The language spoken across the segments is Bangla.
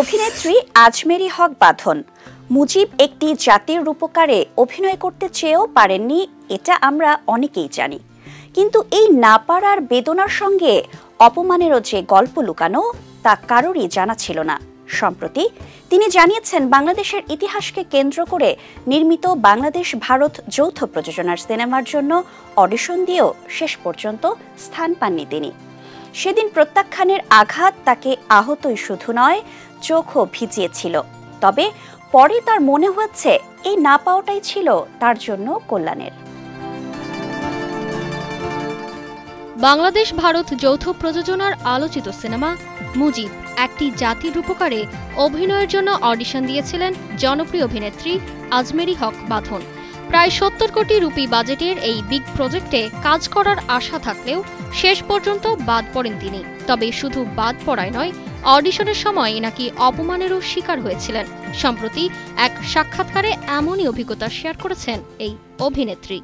অভিনেত্রী আজমেরী হক বাঁধন মুজিব একটি জাতির রূপকারে অভিনয় করতে চেয়েও পারেননি, এটা আমরা অনেকেই জানি। কিন্তু এই না পারার বেদনার সঙ্গে অপমানেরও যে গল্প লুকানো তা কারোরই জানা ছিল না। সম্প্রতি তিনি জানিয়েছেন, বাংলাদেশের ইতিহাসকে কেন্দ্র করে নির্মিত বাংলাদেশ ভারত যৌথ প্রযোজনার সিনেমার জন্য অডিশন দিয়েও শেষ পর্যন্ত স্থান পাননি তিনি। সেদিন প্রত্যাখ্যানের আঘাত তাকে আহতই শুধু নয়, চোখও ভিজিয়েছিল। তবে পরে তার মনে হচ্ছে এই না পাওয়াটাই ছিল তার জন্য কল্যাণের। বাংলাদেশ ভারত যৌথ প্রযোজনার আলোচিত সিনেমা মুজিব একটি জাতির রূপকারে অভিনয়ের জন্য অডিশন দিয়েছিলেন জনপ্রিয় অভিনেত্রী আজমেরী হক বাঁধন। প্রায় ৭০ কোটি রুপি বাজেটের এই বিগ প্রজেক্টে কাজ করার আশা থাকলেও শেষ পর্যন্ত বাদ পড়েন তিনি। তবে শুধু বাদ পড়ায় নয়, অডিশনের সময় নাকি অপমানেরও শিকার হয়েছিলেন। সম্প্রতি এক সাক্ষাৎকারে এমনই অভিজ্ঞতা শেয়ার করেছেন এই অভিনেত্রী।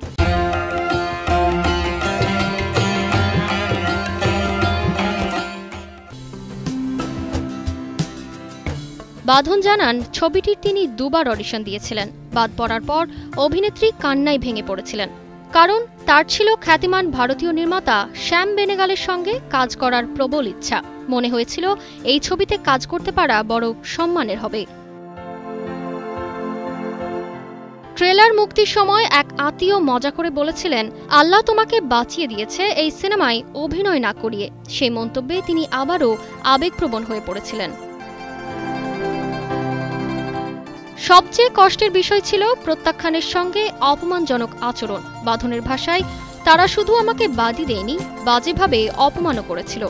বাঁধন জানান, ছবিটির তিনি দুবার অডিশন দিয়েছিলেন। বাদ পড়ার পর অভিনেত্রী কান্নায় ভেঙে পড়েছিলেন, কারণ তার ছিল খ্যাতিমান ভারতীয় নির্মাতা শ্যাম বেনেগালের সঙ্গে কাজ করার প্রবল ইচ্ছা। মনে হয়েছিল এই ছবিতে কাজ করতে পারা বড় সম্মানের হবে। ট্রেলার মুক্তির সময় এক আত্মীয় মজা করে বলেছিলেন, আল্লাহ তোমাকে বাঁচিয়ে দিয়েছে এই সিনেমায় অভিনয় না করিয়ে। সেই মন্তব্যে তিনি আবারও আবেগপ্রবণ হয়ে পড়েছিলেন। সবচেয়ে কষ্টের বিষয় ছিল প্রত্যাখ্যানের সঙ্গে অপমানজনক আচরণ। বাঁধনের ভাষায়, তারা শুধু আমাকে বাদই দেয়নি, বাজেভাবে অপমানও করেছিল।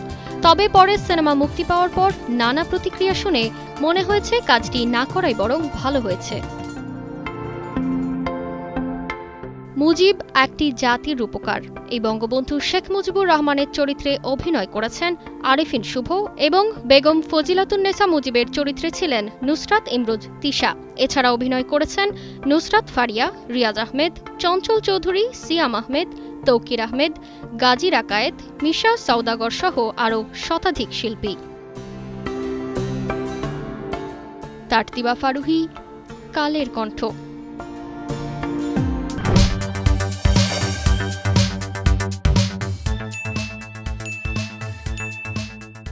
তবে পরে সিনেমা মুক্তি পাওয়ার পর নানা প্রতিক্রিয়া শুনে মনে হয়েছে কাজটি না করাই বরং ভালো হয়েছে। মুজিব একটি জাতির রূপকার। এই বঙ্গবন্ধু শেখ মুজিবুর রহমানের চরিত্রে অভিনয় করেছেন আরিফিন শুভ এবং বেগম ফজিলাতুন্নেসা মুজিবের চরিত্রে ছিলেন নুসরাত ইমরোজ তিশা। এছাড়া অভিনয় করেছেন নুসরাত ফারিয়া, রিয়াজ আহমেদ, চঞ্চল চৌধুরী, সিয়াম আহমেদ, তৌকির আহমেদ, গাজী রাকায়েত, মিশা সওদাগর সহ আরও শতাধিক শিল্পী। তারতিবা ফারুহী, কালের কণ্ঠ।